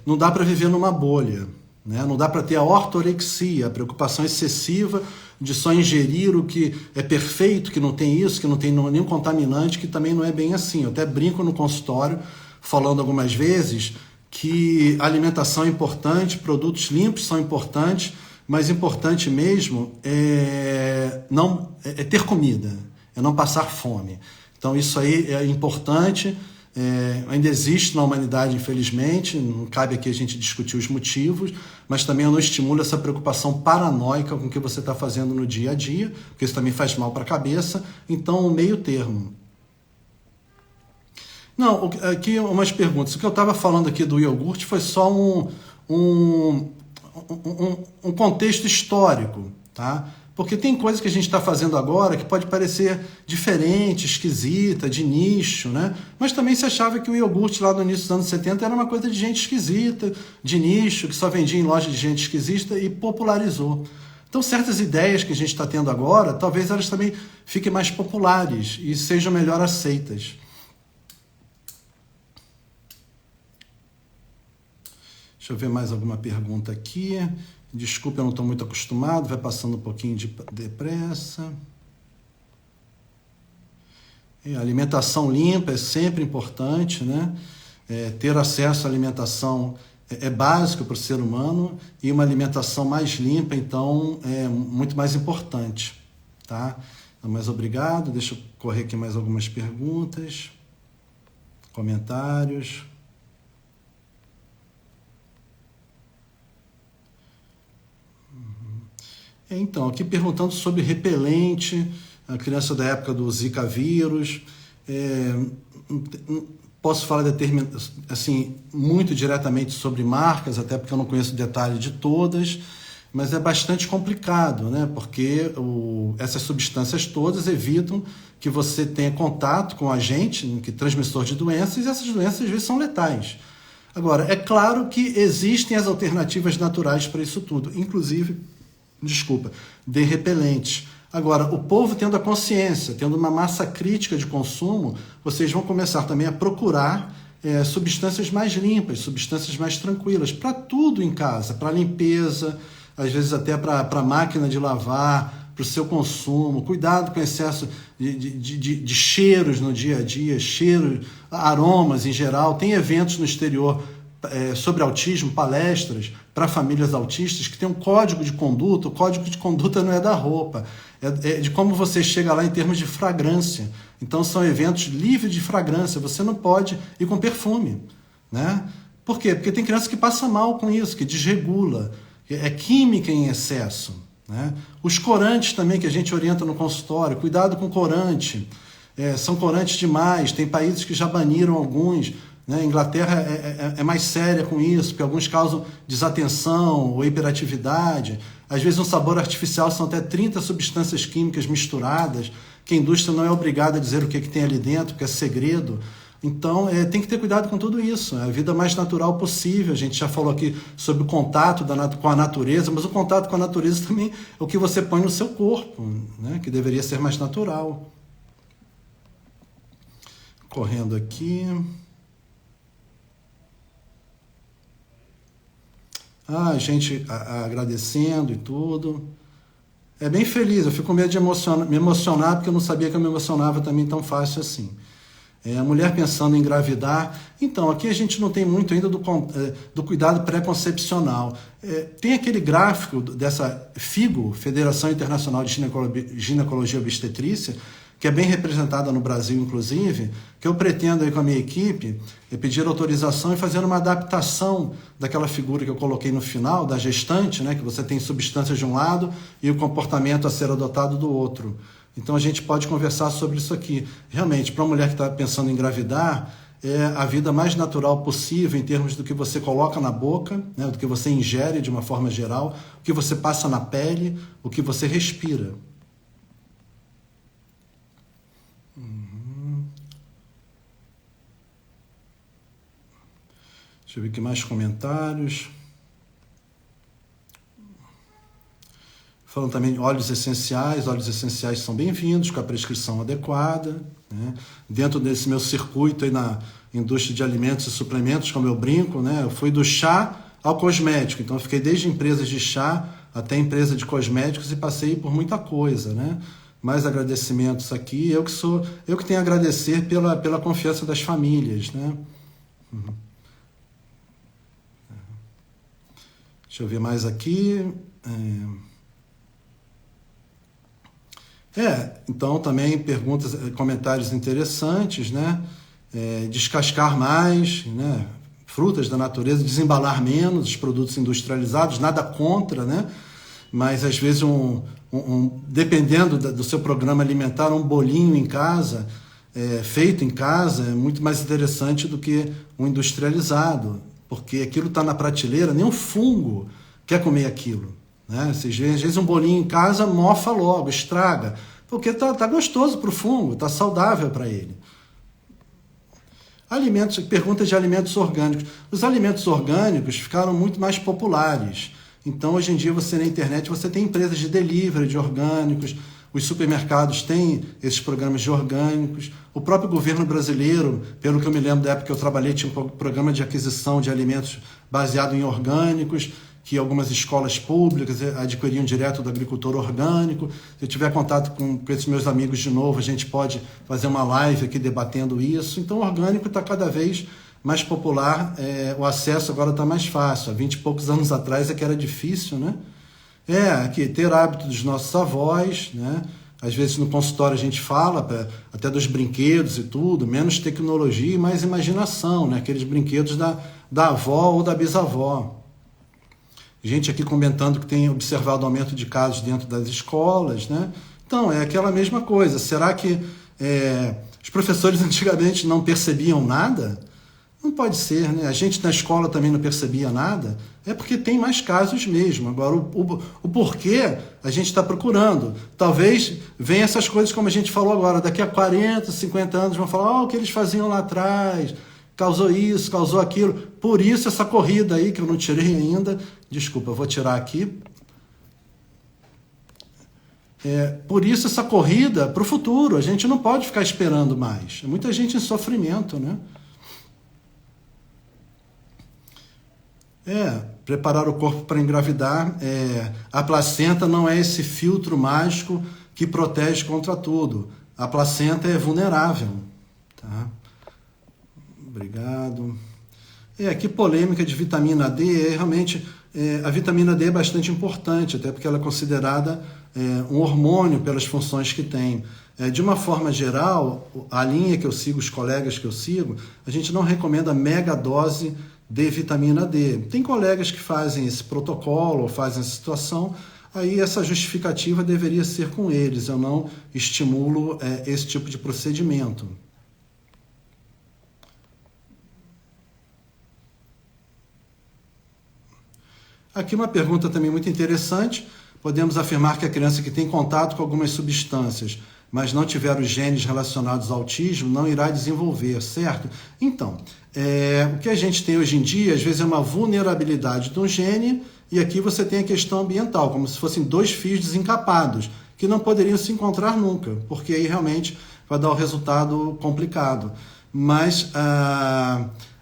não dá para viver numa bolha, né? Não dá para ter a ortorexia, a preocupação excessiva de só ingerir o que é perfeito, que não tem isso, que não tem nenhum contaminante, que também não é bem assim. Eu até brinco no consultório, falando algumas vezes, que a alimentação é importante, produtos limpos são importantes, mas importante mesmo é ter comida, é não passar fome. Então isso aí é importante, ainda existe na humanidade, infelizmente, não cabe aqui a gente discutir os motivos, mas também eu não estimulo essa preocupação paranoica com o que você está fazendo no dia a dia, porque isso também faz mal para a cabeça. Então, o meio termo. Não, aqui umas perguntas. O que eu estava falando aqui do iogurte foi só um contexto histórico, tá? Porque tem coisa que a gente está fazendo agora que pode parecer diferente, esquisita, de nicho, né? Mas também se achava que o iogurte lá no início dos anos 70 era uma coisa de gente esquisita, de nicho, que só vendia em loja de gente esquisita e popularizou. Então, certas ideias que a gente está tendo agora, talvez elas também fiquem mais populares e sejam melhor aceitas. Deixa eu ver mais alguma pergunta aqui. Desculpa, eu não estou muito acostumado, vai passando um pouquinho depressa. A alimentação limpa é sempre importante, né? Ter acesso à alimentação é básico para o ser humano e uma alimentação mais limpa, então, é muito mais importante. Tá? Então, mais obrigado. Deixa eu correr aqui mais algumas perguntas, comentários. Então, aqui perguntando sobre repelente, a criança da época do Zika vírus. Posso falar assim, muito diretamente sobre marcas, até porque eu não conheço o detalhe de todas, mas é bastante complicado, né? Porque essas substâncias todas evitam que você tenha contato com agente, que é transmissor de doenças, e essas doenças às vezes são letais. Agora, é claro que existem as alternativas naturais para isso tudo, inclusive de repelentes. Agora, o povo tendo a consciência, tendo uma massa crítica de consumo, vocês vão começar também a procurar substâncias mais limpas, substâncias mais tranquilas, para tudo em casa, para limpeza, às vezes até para a máquina de lavar, para o seu consumo. Cuidado com o excesso de cheiros no dia a dia, cheiros, aromas em geral. Tem eventos no exterior sobre autismo, palestras para famílias autistas que tem um código de conduta. O código de conduta não é da roupa, é de como você chega lá em termos de fragrância. Então são eventos livres de fragrância, você não pode ir com perfume, né? Por quê? Porque tem criança que passa mal com isso, que desregula, é química em excesso, né? Os corantes também que a gente orienta no consultório, cuidado com corante, são corantes demais, tem países que já baniram alguns, né? A Inglaterra é mais séria com isso, porque alguns causam desatenção ou hiperatividade. Às vezes, um sabor artificial são até 30 substâncias químicas misturadas, que a indústria não é obrigada a dizer o que tem ali dentro, porque é segredo. Então, tem que ter cuidado com tudo isso. É a vida mais natural possível. A gente já falou aqui sobre o contato com a natureza, mas o contato com a natureza também é o que você põe no seu corpo, né? Que deveria ser mais natural. Correndo aqui. gente agradecendo e tudo. É bem feliz, eu fico com medo de me emocionar, porque eu não sabia que eu me emocionava também tão fácil assim. A mulher pensando em engravidar. Então, aqui a gente não tem muito ainda do cuidado pré-concepcional. Tem aquele gráfico dessa FIGO, Federação Internacional de Ginecologia e Obstetrícia, que é bem representada no Brasil, inclusive, que eu pretendo aí com a minha equipe pedir autorização e fazer uma adaptação daquela figura que eu coloquei no final, da gestante, né, que você tem substâncias de um lado e o comportamento a ser adotado do outro. Então a gente pode conversar sobre isso aqui. Realmente, para uma mulher que está pensando em engravidar, é a vida mais natural possível em termos do que você coloca na boca, né, do que você ingere de uma forma geral, o que você passa na pele, o que você respira. Deixa eu ver aqui mais comentários. Falando também óleos essenciais são bem-vindos, com a prescrição adequada, né? Dentro desse meu circuito aí na indústria de alimentos e suplementos, como eu brinco, né? Eu fui do chá ao cosmético, então eu fiquei desde empresas de chá até empresa de cosméticos e passei por muita coisa, né? Mais agradecimentos aqui, eu que tenho a agradecer pela confiança das famílias, né? Deixa eu ver mais aqui. Então também perguntas, comentários interessantes, né? Descascar mais, né? Frutas da natureza, desembalar menos os produtos industrializados, nada contra, né? Mas às vezes dependendo do seu programa alimentar, um bolinho em casa, feito em casa, é muito mais interessante do que um industrializado, porque aquilo está na prateleira, nem um fungo quer comer aquilo, né? Às vezes um bolinho em casa mofa logo, estraga, porque tá gostoso para o fungo, tá saudável para ele. Perguntas de alimentos orgânicos. Os alimentos orgânicos ficaram muito mais populares. Então, hoje em dia, você na internet, você tem empresas de delivery de orgânicos, os supermercados têm esses programas de orgânicos, o próprio governo brasileiro, pelo que eu me lembro da época que eu trabalhei, tinha um programa de aquisição de alimentos baseado em orgânicos, que algumas escolas públicas adquiriam direto do agricultor orgânico. Se eu tiver contato com esses meus amigos de novo, a gente pode fazer uma live aqui debatendo isso. Então, o orgânico está cada vez mais popular, o acesso agora está mais fácil. Há 20 e poucos anos atrás é que era difícil, né? Aqui, ter hábito dos nossos avós, né? Às vezes no consultório a gente fala até dos brinquedos e tudo, menos tecnologia e mais imaginação, né? Aqueles brinquedos da avó ou da bisavó. Gente aqui comentando que tem observado aumento de casos dentro das escolas, né? Então, é aquela mesma coisa. Será que os professores antigamente não percebiam nada? Não pode ser, né? A gente na escola também não percebia nada. É porque tem mais casos mesmo. Agora, o porquê a gente está procurando. Talvez venha essas coisas como a gente falou agora. Daqui a 40, 50 anos vão falar o que eles faziam lá atrás. Causou isso, causou aquilo. Por isso essa corrida aí, que eu não tirei ainda. Desculpa, eu vou tirar aqui. Por isso essa corrida para o futuro. A gente não pode ficar esperando mais. Muita gente em sofrimento, né? Preparar o corpo para engravidar. A placenta não é esse filtro mágico que protege contra tudo. A placenta é vulnerável. Tá? Obrigado. Que polêmica de vitamina D. Realmente, a vitamina D é bastante importante, até porque ela é considerada um hormônio pelas funções que tem. De uma forma geral, a linha que eu sigo, os colegas que eu sigo, a gente não recomenda mega dose de vitamina D. Tem colegas que fazem esse protocolo ou fazem essa situação, aí essa justificativa deveria ser com eles. Eu não estimulo esse tipo de procedimento. Aqui uma pergunta também muito interessante. Podemos afirmar que a criança que tem contato com algumas substâncias, mas não tiver os genes relacionados ao autismo, não irá desenvolver, certo? Então, o que a gente tem hoje em dia, às vezes é uma vulnerabilidade de um gene, e aqui você tem a questão ambiental, como se fossem dois fios desencapados, que não poderiam se encontrar nunca, porque aí realmente vai dar um resultado complicado. Mas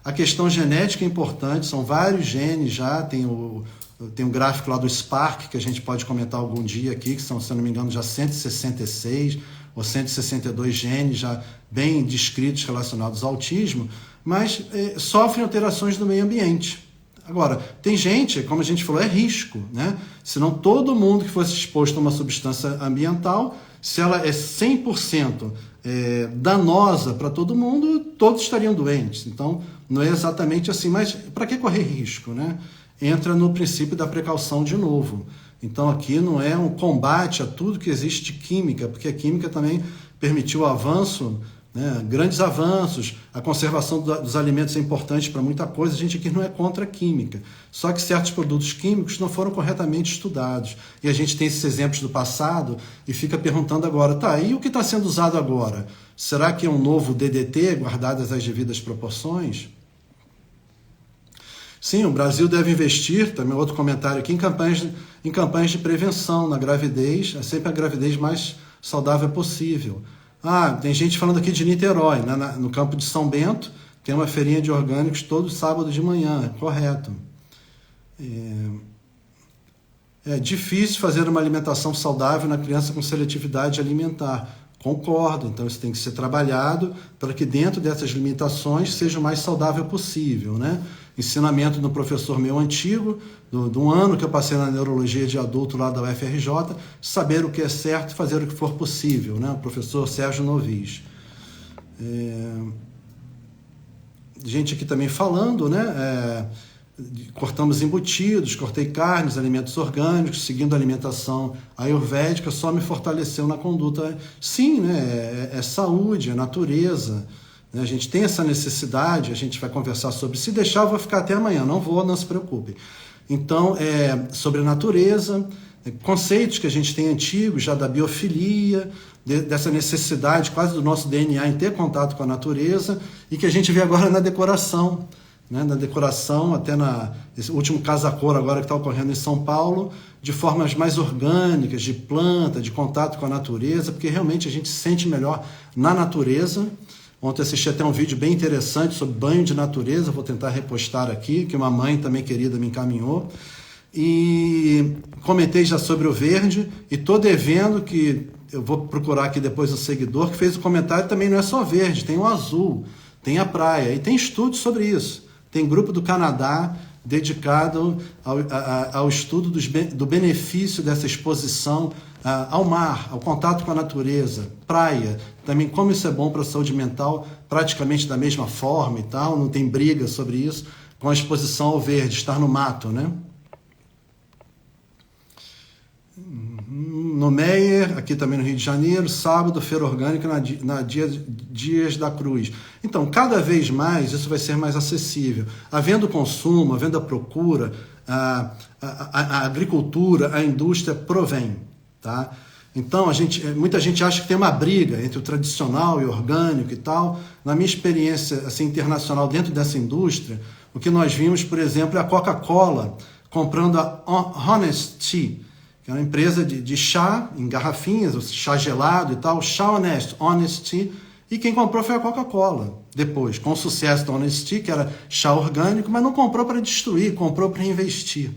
A questão genética é importante, são vários genes já, tem um gráfico lá do Spark, que a gente pode comentar algum dia aqui, que são, se eu não me engano, já 166 ou 162 genes já bem descritos relacionados ao autismo, mas sofrem alterações do meio ambiente. Agora, tem gente, como a gente falou, é risco, né? Senão todo mundo que fosse exposto a uma substância ambiental, se ela é 100% danosa para todo mundo, todos estariam doentes. Então, não é exatamente assim, mas para que correr risco, né? Entra no princípio da precaução de novo. Então, aqui não é um combate a tudo que existe de química, porque a química também permitiu o avanço, né, grandes avanços, a conservação dos alimentos é importante para muita coisa, a gente aqui não é contra a química, só que certos produtos químicos não foram corretamente estudados, e a gente tem esses exemplos do passado e fica perguntando agora, tá, e o que está sendo usado agora? Será que é um novo DDT, guardadas as devidas proporções? Sim, o Brasil deve investir, também outro comentário aqui, em campanhas de prevenção na gravidez, é sempre a gravidez mais saudável possível. Tem gente falando aqui de Niterói, né? No campo de São Bento, tem uma feirinha de orgânicos todo sábado de manhã, correto. É difícil fazer uma alimentação saudável na criança com seletividade alimentar. Concordo, então isso tem que ser trabalhado para que dentro dessas limitações seja o mais saudável possível, né? Ensinamento do professor meu antigo, do ano que eu passei na neurologia de adulto lá da UFRJ, saber o que é certo e fazer o que for possível, né? O professor Sérgio Novis. Gente aqui também falando, né? Cortamos embutidos, cortei carnes, alimentos orgânicos, seguindo a alimentação ayurvédica, só me fortaleceu na conduta. Sim, né? É saúde, é natureza. A gente tem essa necessidade, a gente vai conversar sobre. Se deixar, eu vou ficar até amanhã, não se preocupe. Então, sobre a natureza, conceitos que a gente tem antigos, já da biofilia, dessa necessidade quase do nosso DNA em ter contato com a natureza, e que a gente vê agora na decoração. Né? Na decoração, até esse último Casa Cor agora que está ocorrendo em São Paulo, de formas mais orgânicas, de planta, de contato com a natureza, porque realmente a gente se sente melhor na natureza. Ontem assisti até um vídeo bem interessante sobre banho de natureza, vou tentar repostar aqui, que uma mãe também querida me encaminhou. E comentei já sobre o verde, e estou devendo que, eu vou procurar aqui depois o seguidor, que fez o comentário, também não é só verde, tem o azul, tem a praia, e tem estudos sobre isso. Tem grupo do Canadá dedicado ao estudo do benefício dessa exposição ao mar, ao contato com a natureza, praia, também como isso é bom para a saúde mental, praticamente da mesma forma e tal, não tem briga sobre isso, com a exposição ao verde, estar no mato, né? No Meier, aqui também no Rio de Janeiro, sábado, feira orgânica na Dias da Cruz. Então, cada vez mais isso vai ser mais acessível. Havendo consumo, havendo a procura, a agricultura, a indústria provém. Tá? Então, muita gente acha que tem uma briga entre o tradicional e o orgânico e tal. Na minha experiência assim, internacional dentro dessa indústria, o que nós vimos, por exemplo, é a Coca-Cola comprando a Honest Tea, que é uma empresa de chá em garrafinhas, chá gelado e tal, chá Honest Tea, e quem comprou foi a Coca-Cola. Depois, com o sucesso da Honest Tea, que era chá orgânico, mas não comprou para destruir, comprou para investir.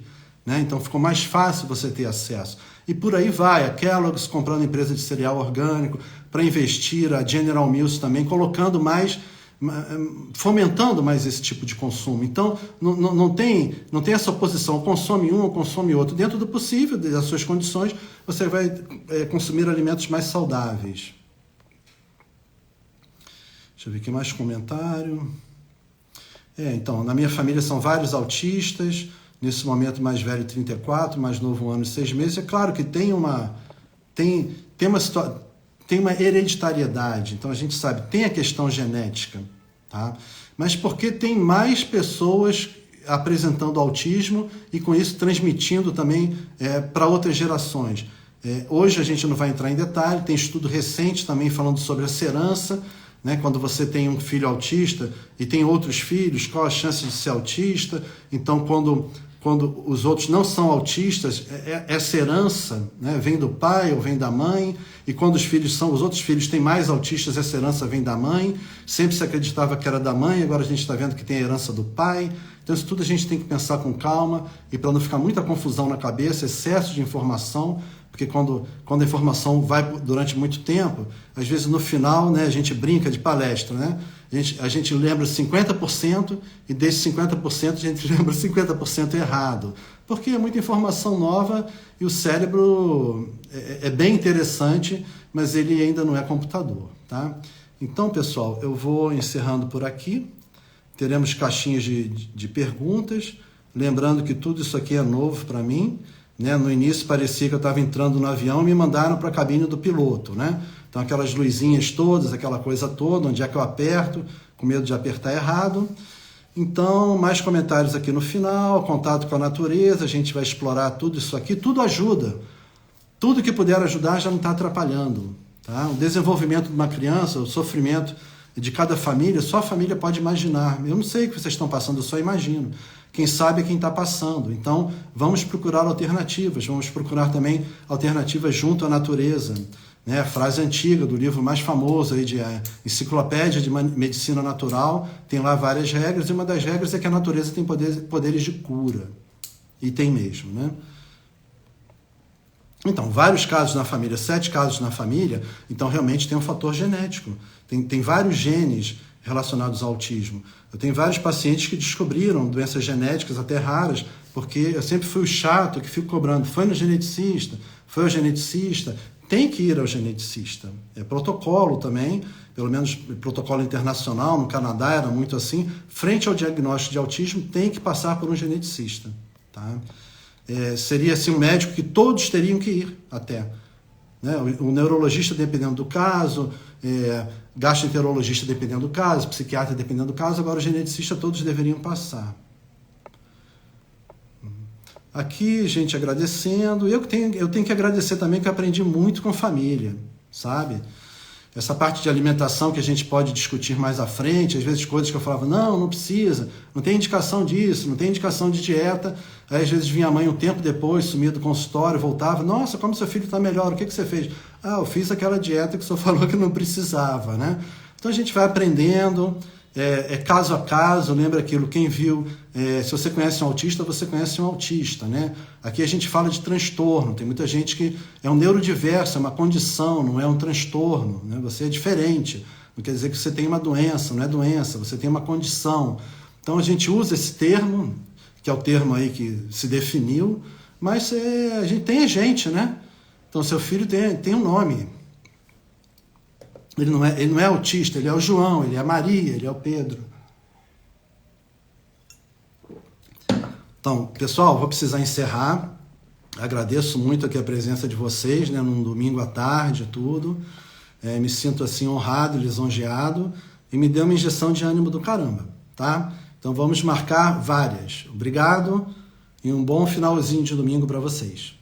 Né? Então ficou mais fácil você ter acesso. E por aí vai, a Kellogg's comprando empresa de cereal orgânico para investir, a General Mills também, colocando mais, fomentando mais esse tipo de consumo. Então, não tem essa oposição, consome um ou consome outro. Dentro do possível, das suas condições, você vai consumir alimentos mais saudáveis. Deixa eu ver aqui mais comentário. Então, na minha família são vários autistas, nesse momento mais velho 34, mais novo 1 ano e 6 meses. É claro que tem uma hereditariedade, então a gente sabe, tem a questão genética, tá? Mas porque tem mais pessoas apresentando autismo e com isso transmitindo também para outras gerações. Hoje a gente não vai entrar em detalhe, tem estudo recente também falando sobre essa herança, né? Quando você tem um filho autista e tem outros filhos, qual a chance de ser autista? Então, quando quando os outros não são autistas, essa herança, né, vem do pai ou vem da mãe, e quando os outros filhos têm mais autistas, essa herança vem da mãe. Sempre se acreditava que era da mãe, agora a gente está vendo que tem a herança do pai. Então isso tudo a gente tem que pensar com calma, e para não ficar muita confusão na cabeça, excesso de informação, porque quando a informação vai durante muito tempo, às vezes no final, né, a gente brinca de palestra, né? A gente lembra 50% e desses 50% a gente lembra 50% errado, porque é muita informação nova e o cérebro é bem interessante, mas ele ainda não é computador, tá? Então, pessoal, eu vou encerrando por aqui. Teremos caixinhas de perguntas, lembrando que tudo isso aqui é novo para mim, né? No início parecia que eu estava entrando no avião e me mandaram para a cabine do piloto, né? Então aquelas luzinhas todas, aquela coisa toda, onde é que eu aperto, com medo de apertar errado. Então, mais comentários aqui no final, contato com a natureza, a gente vai explorar tudo isso aqui, tudo ajuda. Tudo que puder ajudar já não está atrapalhando, tá? O desenvolvimento de uma criança, o sofrimento de cada família, só a família pode imaginar. Eu não sei o que vocês estão passando, eu só imagino. Quem sabe é quem está passando. Então, vamos procurar alternativas, vamos procurar também alternativas junto à natureza. Né? A frase antiga do livro mais famoso aí de Enciclopédia de Medicina Natural, tem lá várias regras, e uma das regras é que a natureza tem poderes de cura. E tem mesmo, né? Então, vários casos na família, 7 casos na família, então realmente tem um fator genético. Tem vários genes relacionados ao autismo. Eu tenho vários pacientes que descobriram doenças genéticas até raras, porque eu sempre fui o chato que fico cobrando. Foi no geneticista, foi ao geneticista. Tem que ir ao geneticista. É protocolo também, pelo menos protocolo internacional, no Canadá era muito assim. Frente ao diagnóstico de autismo, tem que passar por um geneticista. Tá? Seria assim, um médico que todos teriam que ir até. Né? O neurologista, dependendo do caso, gastroenterologista, dependendo do caso, psiquiatra, dependendo do caso, agora o geneticista todos deveriam passar. Aqui, gente, agradecendo. Eu tenho que agradecer também, que eu aprendi muito com família, sabe? Essa parte de alimentação que a gente pode discutir mais à frente, às vezes coisas que eu falava, não precisa, não tem indicação disso, não tem indicação de dieta. Aí às vezes vinha a mãe um tempo depois, sumia do consultório, voltava, nossa, como seu filho está melhor, o que você fez? Eu fiz aquela dieta que o senhor falou que não precisava, né? Então a gente vai aprendendo, caso a caso, lembra aquilo, quem viu, se você conhece um autista, você conhece um autista, né? Aqui a gente fala de transtorno, tem muita gente que é um neurodiverso, é uma condição, não é um transtorno, né? Você é diferente, não quer dizer que você tem uma doença, não é doença, você tem uma condição. Então a gente usa esse termo, que é o termo aí que se definiu, mas a gente tem gente, né? Então seu filho tem um nome. Ele não é autista, ele é o João, ele é a Maria, ele é o Pedro. Então, pessoal, vou precisar encerrar. Agradeço muito aqui a presença de vocês, né, num domingo à tarde, tudo. Me sinto assim honrado, lisonjeado, e me deu uma injeção de ânimo do caramba, tá? Então vamos marcar várias. Obrigado e um bom finalzinho de domingo para vocês.